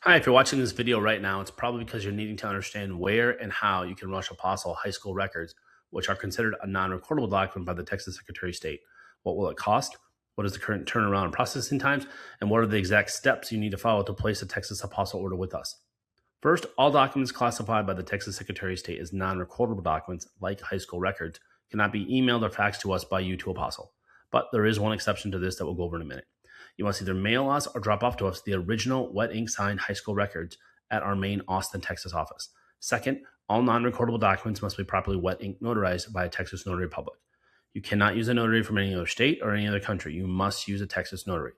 Hi, if you're watching this video right now, it's probably because you're needing to understand where and how you can rush Apostle high school records, which are considered a non-recordable document by the Texas Secretary of State. What will it cost? What is the current turnaround and processing times? And what are the exact steps you need to follow to place a Texas Apostle order with us? First, all documents classified by the Texas Secretary of State as non-recordable documents, like high school records, cannot be emailed or faxed to us by you to Apostle. But there is one exception to this that we'll go over in a minute. You must either mail us or drop off to us the original wet ink signed high school records at our main Austin, Texas office. Second, all non-recordable documents must be properly wet ink notarized by a Texas notary public. You cannot use a notary from any other state or any other country. You must use a Texas notary.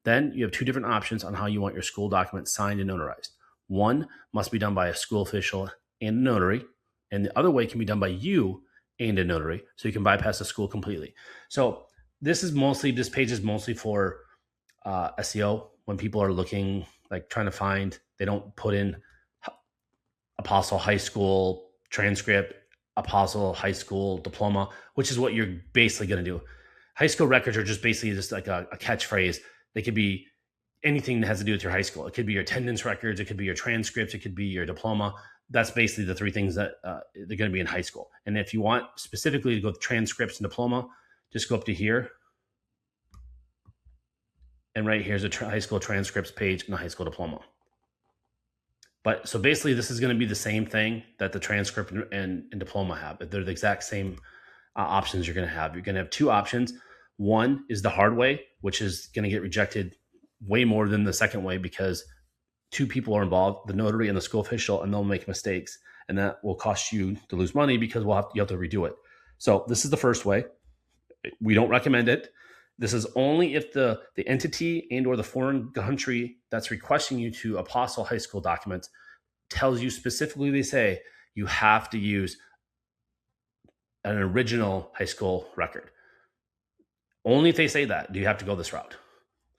Then you have two different options on how you want your school documents signed and notarized. One must be done by a school official and a notary, and the other way can be done by you and a notary, so you can bypass the school completely. So this page is mostly for SEO when people are looking, like trying to find, they don't put in Apostle High School transcript, Apostle High School diploma, which is what you're basically going to do. High school records are just basically just like a catchphrase. They could be anything that has to do with your high school. It could be your attendance records. It could be your transcripts. It could be your diploma. That's basically the three things that they're going to be in high school. And if you want specifically to go with transcripts and diploma, just go up to here. And right here's a high school transcripts page and a high school diploma. But so basically this is going to be the same thing that the transcript and diploma have. They're the exact same options you're going to have. You're going to have two options. One is the hard way, which is going to get rejected way more than the second way because two people are involved, the notary and the school official, and they'll make mistakes. And that will cost you to lose money because you have to redo it. So this is the first way. We don't recommend it. This is only if the entity and or the foreign country that's requesting you to Apostle high school documents tells you specifically, they say you have to use an original high school record. Only if they say that do you have to go this route.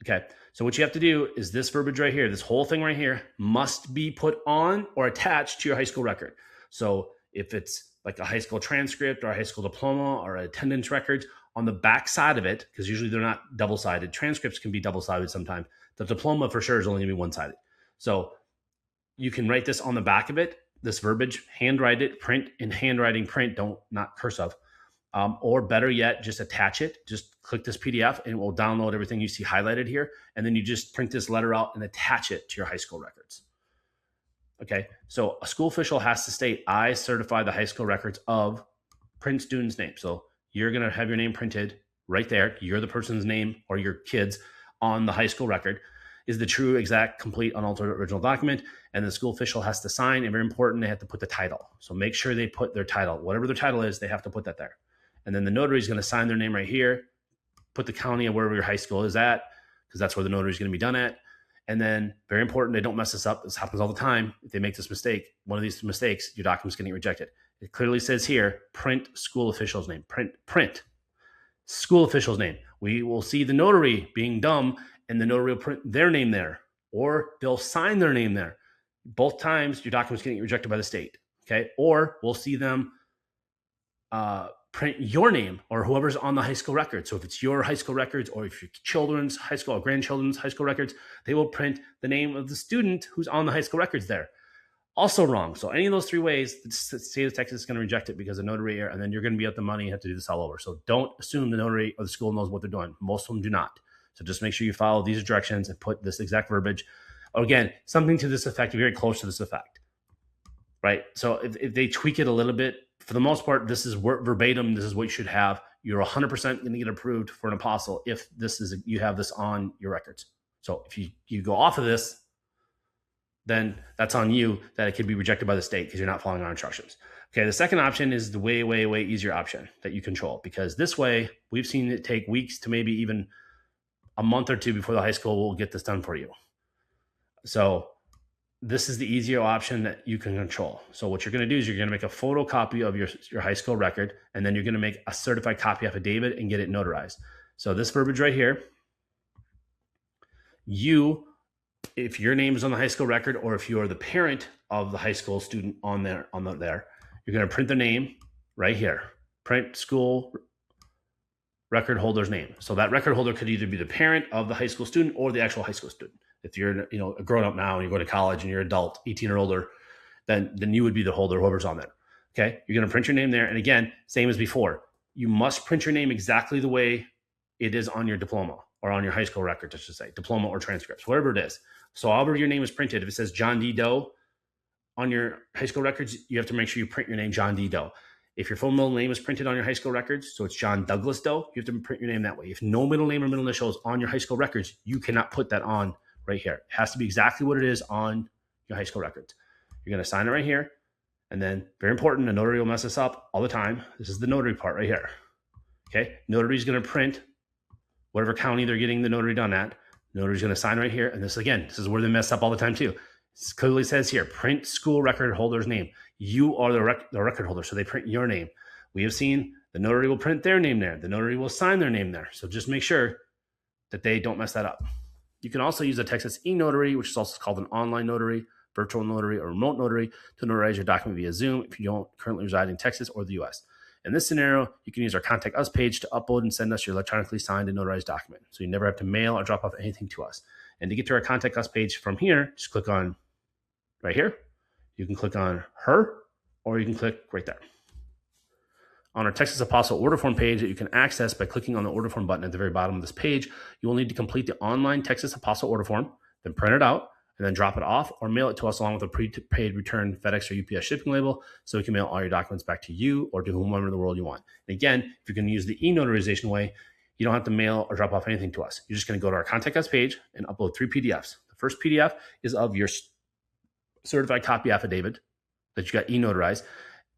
Okay, so what you have to do is this verbiage right here, this whole thing right here must be put on or attached to your high school record. So if it's like a high school transcript or a high school diploma or attendance records, on the back side of it, because usually they're not double-sided. Transcripts can be double-sided sometimes. The diploma for sure is only going to be one-sided. So you can write this on the back of it, this verbiage, handwrite it, print in handwriting, print, not cursive. Or better yet, just attach it. Just click this PDF and it will download everything you see highlighted here. And then you just print this letter out and attach it to your high school records. Okay, so a school official has to state, I certify the high school records of print student's name. So you're going to have your name printed right there. You're the person's name or your kids on the high school record is the true, exact, complete, unaltered original document. And the school official has to sign. And very important, they have to put the title. So make sure they put their title. Whatever their title is, they have to put that there. And then the notary is going to sign their name right here, put the county of wherever your high school is at, because that's where the notary is going to be done at. And then very important, they don't mess this up. This happens all the time. If they make this mistake, one of these mistakes, your document's getting rejected. It clearly says here, print school official's name. Print school official's name. We will see the notary being dumb and the notary will print their name there or they'll sign their name there. Both times your document's getting rejected by the state. Okay. Or we'll see them print your name or whoever's on the high school record. So if it's your high school records or if your children's high school or grandchildren's high school records, they will print the name of the student who's on the high school records there. Also wrong. So any of those three ways, the state of Texas is going to reject it because of notary error, and then you're going to be out the money and have to do this all over. So don't assume the notary or the school knows what they're doing. Most of them do not. So just make sure you follow these directions and put this exact verbiage. Again, something to this effect, very close to this effect, right? So if they tweak it a little bit, for the most part, this is verbatim. This is what you should have. You're 100% going to get approved for an apostle if you have this on your records. So if you go off of this, then that's on you that it could be rejected by the state because you're not following our instructions. Okay, the second option is the way, way, way easier option that you control, because this way we've seen it take weeks to maybe even a month or two before the high school will get this done for you. So this is the easier option that you can control. So what you're going to do is you're going to make a photocopy of your high school record, and then you're going to make a certified copy affidavit and get it notarized. So this verbiage right here, if your name is on the high school record, or if you are the parent of the high school student on there, you're going to print the name right here. Print school record holder's name. So that record holder could either be the parent of the high school student or the actual high school student. If you're, a grown up now and you go to college and you're adult, 18 or older, then you would be the holder, whoever's on there. Okay. You're going to print your name there. And again, same as before, you must print your name exactly the way it is on your diploma or on your high school records, I should say, diploma or transcripts, whatever it is. So however your name is printed, if it says John D. Doe on your high school records, you have to make sure you print your name John D. Doe. If your full middle name is printed on your high school records, so it's John Douglas Doe, you have to print your name that way. If no middle name or middle initial is on your high school records, you cannot put that on right here. It has to be exactly what it is on your high school records. You're going to sign it right here. And then, very important, the notary will mess this up all the time. This is the notary part right here. Okay, notary is going to print whatever county they're getting the notary done at. Notary is going to sign right here. And this is where they mess up all the time too. It clearly says here, print school record holder's name. You are the record holder, so they print your name. We have seen the notary will print their name there. The notary will sign their name there. So just make sure that they don't mess that up. You can also use a Texas e-notary, which is also called an online notary, virtual notary, or remote notary to notarize your document via Zoom if you don't currently reside in Texas or the U.S. In this scenario, you can use our Contact Us page to upload and send us your electronically signed and notarized document. So you never have to mail or drop off anything to us. And to get to our Contact Us page from here, just click on right here. You can click on her, or you can click right there. On our Texas Apostille order form page that you can access by clicking on the order form button at the very bottom of this page, you will need to complete the online Texas Apostille order form, then print it out, and then drop it off or mail it to us along with a prepaid return FedEx or UPS shipping label so we can mail all your documents back to you or to whomever in the world you want. And again, if you're going to use the e-notarization way, you don't have to mail or drop off anything to us. You're just going to go to our Contact Us page and upload 3 PDFs. The first PDF is of your certified copy affidavit that you got e-notarized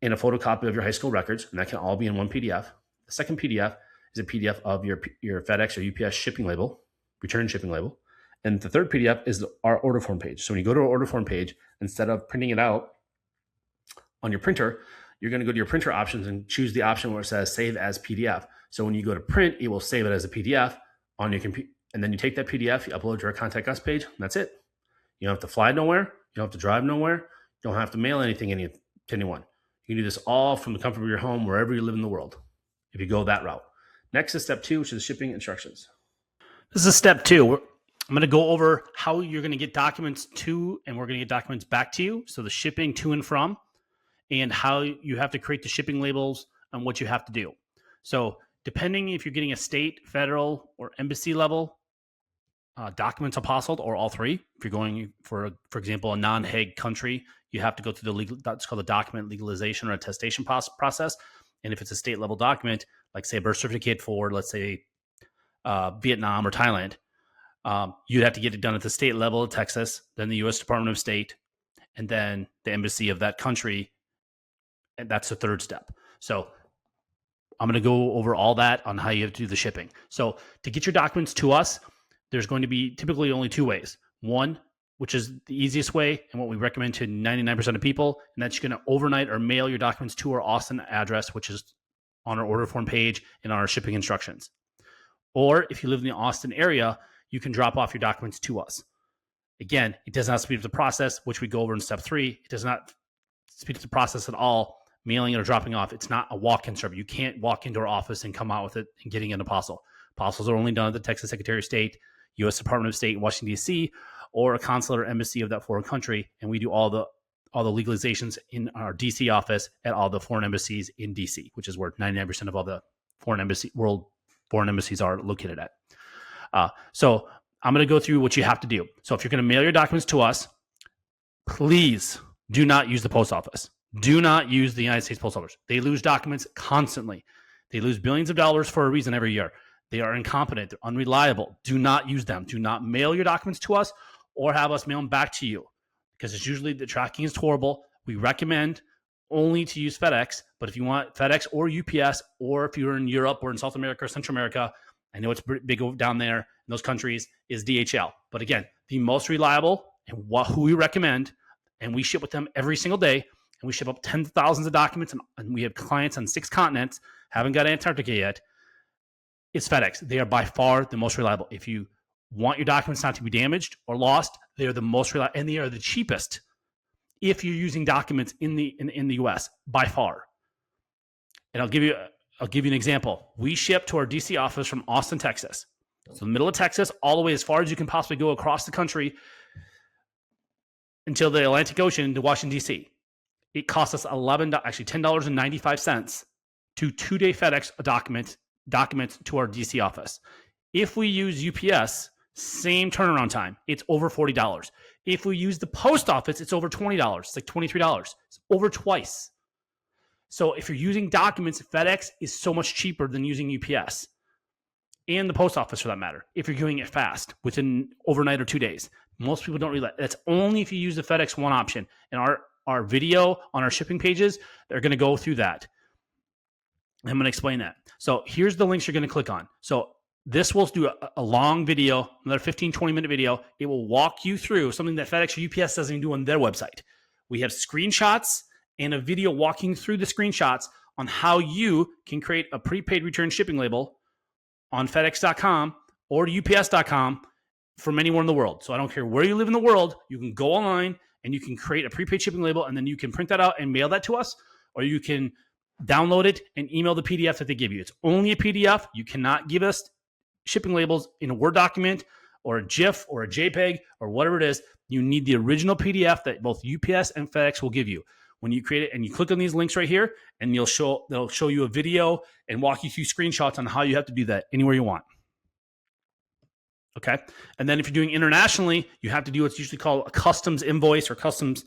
and a photocopy of your high school records, and that can all be in one PDF. The second PDF is a PDF of your FedEx or UPS shipping label, return shipping label. And the third PDF is our order form page. So when you go to our order form page, instead of printing it out on your printer, you're going to go to your printer options and choose the option where it says save as PDF. So when you go to print, it will save it as a PDF on your computer. And then you take that PDF, you upload to our Contact Us page, and that's it. You don't have to fly nowhere. You don't have to drive nowhere. You don't have to mail anything to anyone. You can do this all from the comfort of your home, wherever you live in the world, if you go that route. Next is step 2, which is shipping instructions. This is step 2. I'm going to go over how you're going to get documents to, and we're going to get documents back to you. So the shipping to and from, and how you have to create the shipping labels and what you have to do. So depending if you're getting a state, federal, or embassy level documents apostilled, or all 3. If you're going for example, a non-Hague country, you have to go through the legal, that's called the document legalization or attestation process. And if it's a state level document, like say a birth certificate for, let's say, Vietnam or Thailand, you'd have to get it done at the state level of Texas, then the U.S. Department of State, and then the embassy of that country. And that's the third step. So I'm going to go over all that on how you have to do the shipping. So to get your documents to us, there's going to be typically only 2 ways. One, which is the easiest way and what we recommend to 99% of people, and that's you're going to overnight or mail your documents to our Austin address, which is on our order form page and on our shipping instructions. Or if you live in the Austin area, you can drop off your documents to us. Again, it does not speed up the process, which we go over in step 3. It does not speed up the process at all, mailing it or dropping off. It's not a walk-in service. You can't walk into our office and come out with it and getting an apostille. Apostils are only done at the Texas Secretary of State, U.S. Department of State in Washington, D.C., or a consulate or embassy of that foreign country, and we do all the legalizations in our D.C. office at all the foreign embassies in D.C., which is where 99% of all the world foreign embassies are located at. So I'm going to go through what you have to do. So if you're going to mail your documents to us, please do not use the post office. Do not use the United States Post Office. They lose documents constantly. They lose billions of dollars for a reason every year. They are incompetent. They're unreliable. Do not use them. Do not mail your documents to us or have us mail them back to you, because it's usually the tracking is horrible. We recommend only to use FedEx, but if you want FedEx or UPS, or if you're in Europe or in South America or Central America, I know it's big down there in those countries, is DHL. But again, the most reliable and who we recommend, and we ship with them every single day, and we ship up tens of thousands of documents, and we have clients on 6 continents, haven't got Antarctica yet, it's FedEx. They are by far the most reliable. If you want your documents not to be damaged or lost, they are the most reliable, and they are the cheapest if you're using documents in the US by far. And I'll give you an example. We ship to our DC office from Austin, Texas. So the middle of Texas, all the way as far as you can possibly go across the country until the Atlantic Ocean to Washington, D.C. It costs us $10.95 to 2-day FedEx a document to our DC office. If we use UPS, same turnaround time, it's over $40. If we use the post office, it's over $20. It's like $23. It's over twice. So if you're using documents, FedEx is so much cheaper than using UPS and the post office for that matter, if you're doing it fast within overnight or 2 days. Most people don't realize that's only if you use the FedEx One option. And our video on our shipping pages, they're going to go through that. I'm going to explain that. So here's the links you're going to click on. So this will do a long video, another 15, 20-minute video. It will walk you through something that FedEx or UPS doesn't even do on their website. We have screenshots and a video walking through the screenshots on how you can create a prepaid return shipping label on FedEx.com or UPS.com from anywhere in the world. So I don't care where you live in the world, you can go online and you can create a prepaid shipping label, and then you can print that out and mail that to us, or you can download it and email the PDF that they give you. It's only a PDF. You cannot give us shipping labels in a Word document or a GIF or a JPEG or whatever it is. You need the original PDF that both UPS and FedEx will give you. When you create it and you click on these links right here, and they'll show you a video and walk you through screenshots on how you have to do that anywhere you want. Okay. And then if you're doing internationally, you have to do what's usually called a customs invoice or customs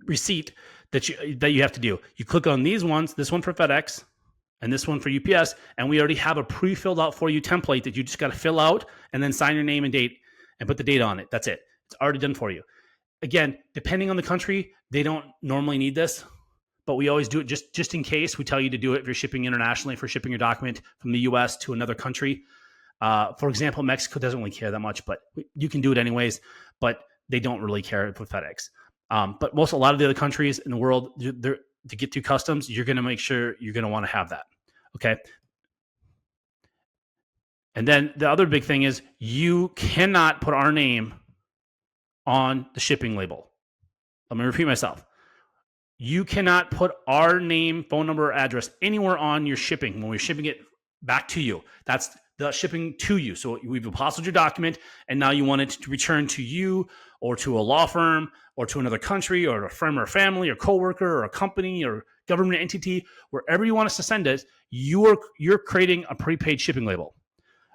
receipt that you have to do. You click on these ones, this one for FedEx and this one for UPS, and we already have a pre-filled out for you template that you just got to fill out and then sign your name and date and put the date on it. That's it. It's already done for you. Again, depending on the country, they don't normally need this, but we always do it just in case. We tell you to do it if you're shipping internationally, for shipping your document from the U.S. to another country. For example, Mexico doesn't really care that much, but you can do it anyways, but they don't really care with FedEx. But a lot of the other countries in the world, to get through customs, you're going to make sure you're going to want to have that. Okay. And then the other big thing is you cannot put our name on the shipping label. Let me repeat myself. You cannot put our name, phone number, or address anywhere on your shipping when we're shipping it back to you. That's the shipping to you. So we've apostilled your document, and now you want it to return to you or to a law firm or to another country or a friend or family or coworker or a company or government entity, wherever you want us to send it. You're creating a prepaid shipping label.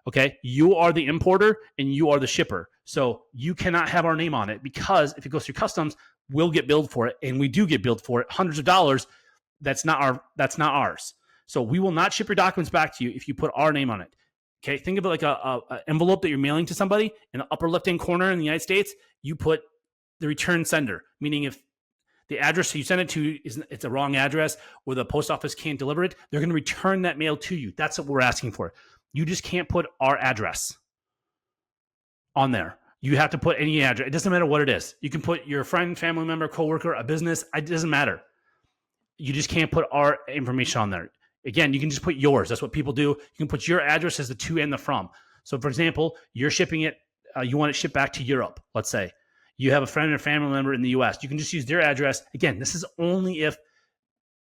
Okay, you are the importer and you are the shipper. So you cannot have our name on it, because if it goes through customs, we'll get billed for it, and we do get billed for it, hundreds of dollars. That's not ours. So we will not ship your documents back to you if you put our name on it. Okay, think of it like a envelope that you're mailing to somebody. In the upper left-hand corner in the United States, you put the return sender, meaning if the address you send it to it's a wrong address or the post office can't deliver it, they're going to return that mail to you. That's what we're asking for. You just can't put our address on there. You have to put any address. It doesn't matter what it is. You can put your friend, family member, coworker, a business. It doesn't matter. You just can't put our information on there. Again, you can just put yours. That's what people do. You can put your address as the to and the from. So, for example, you're shipping it. You want it shipped back to Europe, let's say. You have a friend or family member in the U.S. You can just use their address. Again, this is only if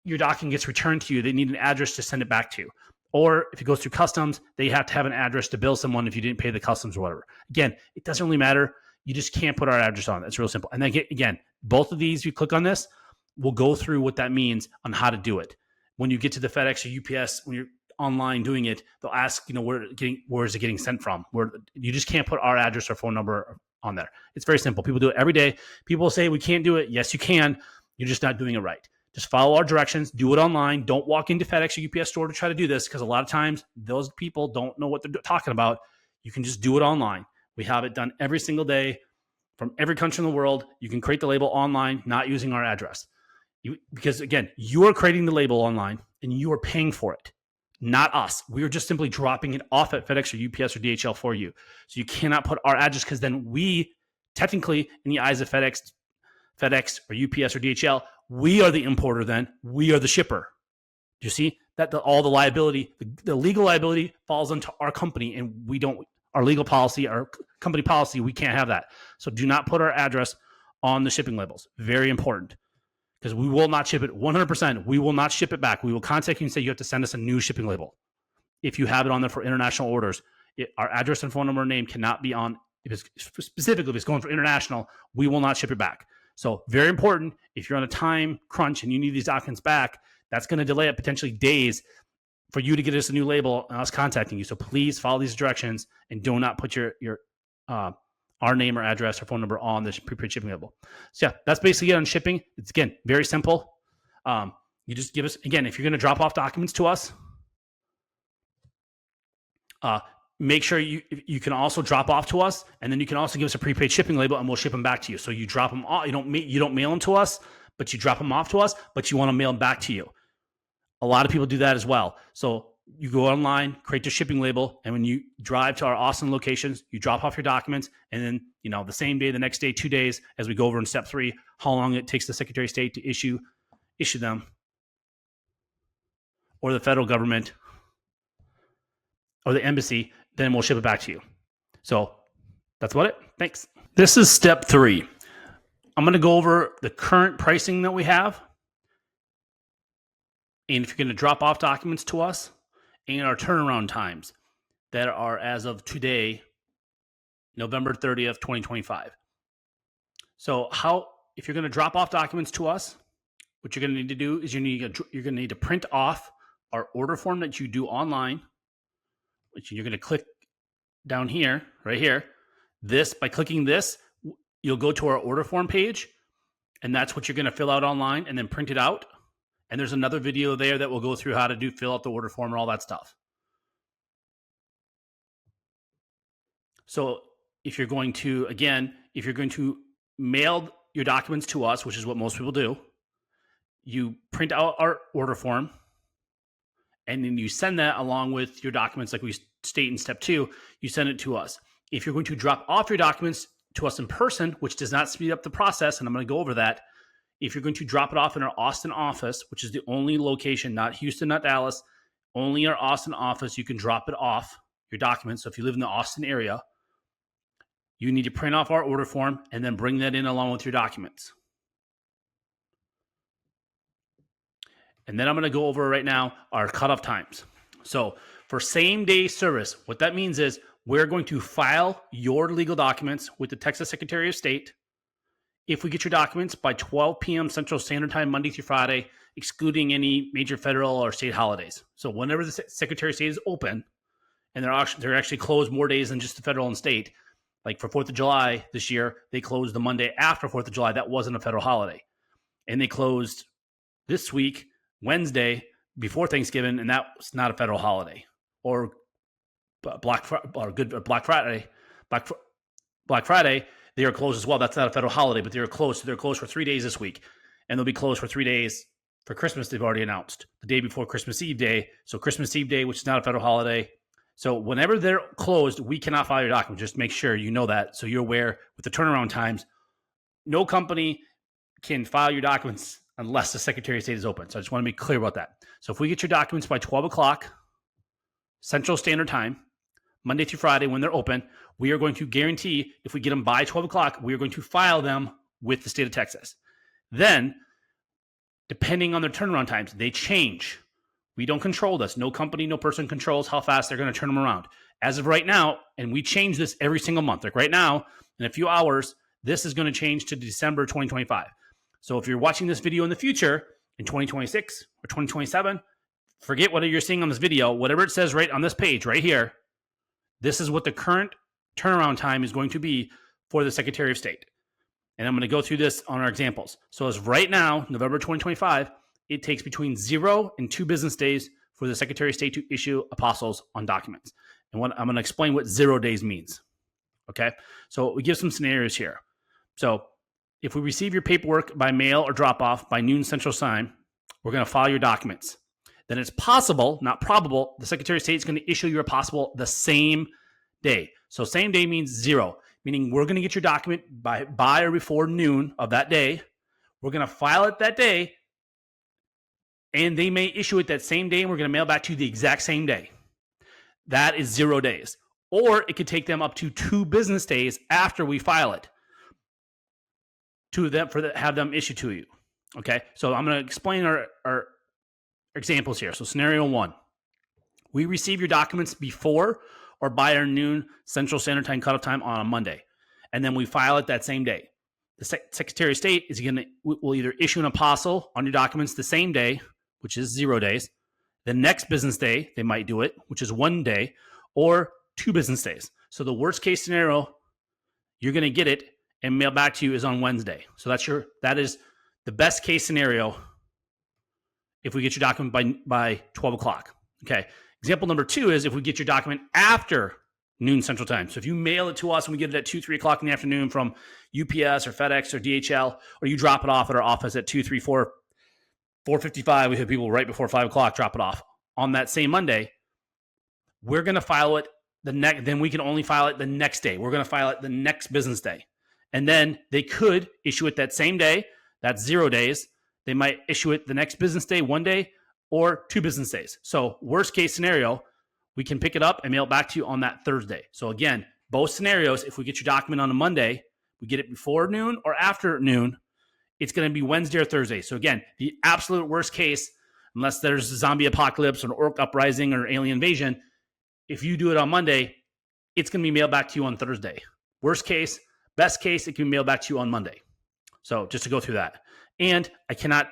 your document gets returned to you. They need an address to send it back to. Or if it goes through customs, they have to have an address to bill someone if you didn't pay the customs or whatever. Again, it doesn't really matter. You just can't put our address on it. It's real simple. And then again, both of these, you click on this, we'll go through what that means on how to do it. When you get to the FedEx or UPS, when you're online doing it, they'll ask, where is it getting sent from? Where you just can't put our address or phone number on there. It's very simple. People do it every day. People say we can't do it. Yes, you can. You're just not doing it right. Just follow our directions. Do it online. Don't walk into FedEx or UPS store to try to do this, because a lot of times those people don't know what they're talking about. You can just do it online. We have it done every single day from every country in the world. You can create the label online, not using our address. Because again, you are creating the label online and you are paying for it, not us. We are just simply dropping it off at FedEx or UPS or DHL for you. So you cannot put our address, because then we technically, in the eyes of FedEx or UPS or DHL, we are the importer then. We are the shipper. Do you see that all the liability, the legal liability falls onto our company, and we don't, our legal policy, our company policy, we can't have that. So do not put our address on the shipping labels. Very important, because we will not ship it 100%. We will not ship it back. We will contact you and say you have to send us a new shipping label. if you have it on there for international orders. Our address and phone number and name cannot be on, specifically if it's going for international, we will not ship it back. So very important, if you're on a time crunch and you need these documents back, that's going to delay it potentially days for you to get us a new label and us contacting you. So please follow these directions and do not put your our name or address or phone number on this prepaid shipping label. So yeah, that's basically it on shipping. It's, again, very simple. You just give us, again, if you're going to drop off documents to us, make sure you can also drop off to us, and then you can also give us a prepaid shipping label, and we'll ship them back to you. So you drop them off. You don't mail them to us, but you drop them off to us, but you want to mail them back to you. A lot of people do that as well. So you go online, create the shipping label, and when you drive to our Austin locations, you drop off your documents, and then the same day, the next day, 2 days, as we go over in step 3, how long it takes the Secretary of State to issue them, or the federal government, or the embassy, then we'll ship it back to you. So that's about it. Thanks. This is step 3. I'm going to go over the current pricing that we have, and if you're going to drop off documents to us, and our turnaround times that are as of today, November 30th, 2025. So if you're going to drop off documents to us, what you're going to need to do is you're going to need to print off our order form that you do online, which you're going to click down here, right here. By clicking this, you'll go to our order form page, and that's what you're going to fill out online and then print it out. And there's another video there that will go through how to fill out the order form and all that stuff. So if you're going to mail your documents to us, which is what most people do, you print out our order form, and then you send that along with your documents like we state in step 2, you send it to us. If you're going to drop off your documents to us in person, which does not speed up the process, and I'm going to go over that, if you're going to drop it off in our Austin office, which is the only location, not Houston, not Dallas, only our Austin office, you can drop it off, your documents. So if you live in the Austin area, you need to print off our order form and then bring that in along with your documents. And then I'm going to go over right now our cutoff times. So for same-day service, what that means is we're going to file your legal documents with the Texas Secretary of State if we get your documents by 12 p.m. Central Standard Time, Monday through Friday, excluding any major federal or state holidays. So whenever the Secretary of State is open, and they're actually closed more days than just the federal and state, like for 4th of July this year, they closed the Monday after 4th of July. That wasn't a federal holiday. And they closed this week, Wednesday, before Thanksgiving, and that was not a federal holiday. Or Black Friday, they are closed as well. That's not a federal holiday, but they're closed. So they're closed for 3 days this week, and they'll be closed for 3 days for Christmas. They've already announced the day before Christmas Eve Day. So Christmas Eve Day, which is not a federal holiday. So whenever they're closed, we cannot file your document. Just make sure you know that, so you're aware with the turnaround times. No company can file your documents unless the Secretary of State is open. So I just want to be clear about that. So if we get your documents by 12 o'clock Central Standard Time, Monday through Friday when they're open, we are going to guarantee if we get them by 12 o'clock, we are going to file them with the state of Texas. Then, depending on their turnaround times, they change. We don't control this. No company, no person controls how fast they're going to turn them around. As of right now, and we change this every single month. Like right now, in a few hours, this is going to change to December 2025. So if you're watching this video in the future, in 2026 or 2027, forget what you're seeing on this video. Whatever it says right on this page right here, this is what the current turnaround time is going to be for the Secretary of State. And I'm going to go through this on our examples. So as right now, November 2025, it takes between 0 and 2 business days for the Secretary of State to issue apostles on documents. And what I'm going to explain what 0 days means. Okay? So we give some scenarios here. So if we receive your paperwork by mail or drop off by noon Central Time, we're going to file your documents. Then it's possible, not probable, the Secretary of State is going to issue your apostille the same day. So same day means 0, meaning we're going to get your document by or before noon of that day. We're going to file it that day, and they may issue it that same day, and we're going to mail back to you the exact same day. That is 0 days. Or it could take them up to 2 business days after we file it to them have them issue to you. Okay, so I'm going to explain our examples here. So scenario 1, We receive your documents before or by our noon Central Standard Time cutoff time on a Monday, and then we file it that same day. The Secretary of State will either issue an apostille on your documents the same day, which is 0 days. The next business day, they might do it, which is 1 day, or 2 business days. So the worst case scenario, you're going to get it and mail back to you is on Wednesday. So that is the best case scenario if we get your document by 12 o'clock. Okay. Example number 2 is if we get your document after noon Central Time. So if you mail it to us and we get it at 2, 3 o'clock in the afternoon from UPS or FedEx or DHL, or you drop it off at our office at 2, 3, 4, 4:55, we have people right before 5 o'clock drop it off on that same Monday, we're going to file it then we can only file it the next day. We're going to file it the next business day. And then they could issue it that same day. That's 0 days. They might issue it the next business day, 1 day, or 2 business days. So worst case scenario, we can pick it up and mail it back to you on that Thursday. So again, both scenarios, if we get your document on a Monday, we get it before noon or after noon, it's going to be Wednesday or Thursday. So again, the absolute worst case, unless there's a zombie apocalypse or an orc uprising or alien invasion, if you do it on Monday, it's going to be mailed back to you on Thursday. Worst case, best case, it can be mailed back to you on Monday. So just to go through that. And I cannot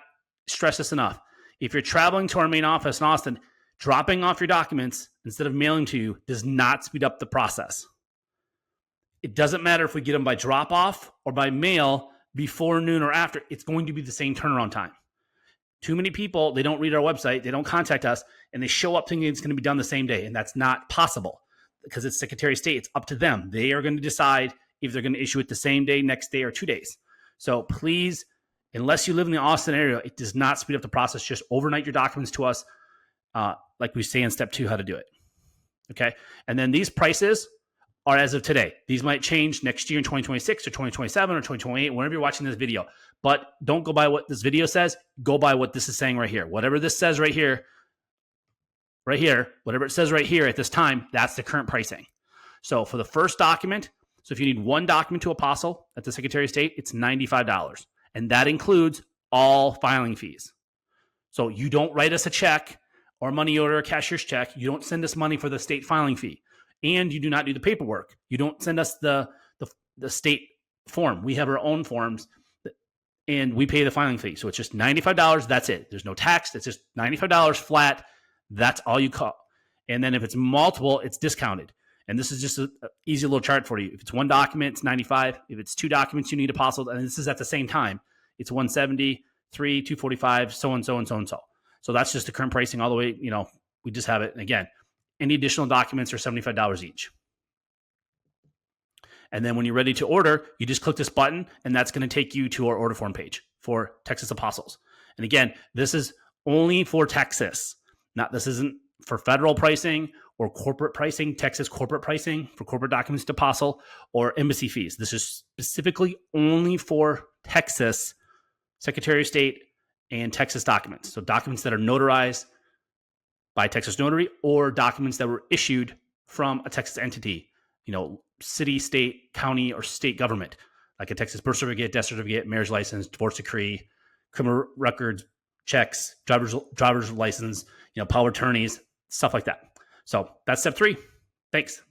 stress this enough. If you're traveling to our main office in Austin, dropping off your documents instead of mailing to you does not speed up the process. It doesn't matter if we get them by drop off or by mail before noon or after. It's going to be the same turnaround time. Too many people, they don't read our website, they don't contact us, and they show up thinking it's going to be done the same day. And that's not possible because it's Secretary of State. It's up to them. They are going to decide if they're going to issue it the same day, next day, or 2 days. So please, unless you live in the Austin area, it does not speed up the process. Just overnight your documents to us, like we say in step 2, how to do it. Okay. And then these prices are as of today. These might change next year in 2026 or 2027 or 2028, whenever you're watching this video. But don't go by what this video says. Go by what this is saying right here. Whatever this says right here, whatever it says right here at this time, that's the current pricing. So for the first document, so if you need 1 document to apostille at the Secretary of State, it's $95. And that includes all filing fees. So you don't write us a check or a money order, a cashier's check. You don't send us money for the state filing fee. And you do not do the paperwork. You don't send us the state form. We have our own forms, and we pay the filing fee. So it's just $95. That's it. There's no tax. It's just $95 flat. That's all you call. And then if it's multiple, it's discounted. And this is just an easy little chart for you. If it's 1 document, it's $95. If it's 2 documents, you need apostille, and this is at the same time, it's $170, 3, $245, so and so and so and so. So that's just the current pricing all the way. We just have it. And again, any additional documents are $75 each. And then when you're ready to order, you just click this button, and that's going to take you to our order form page for Texas Apostles. And again, this is only for Texas. This isn't for federal pricing or corporate pricing, Texas corporate pricing for corporate documents to apostille or embassy fees. This is specifically only for Texas Secretary of State and Texas documents. So documents that are notarized by Texas Notary or documents that were issued from a Texas entity, city, state, county, or state government, like a Texas birth certificate, death certificate, marriage license, divorce decree, criminal records, checks, driver's license, power of attorneys, stuff like that. So that's step 3. Thanks.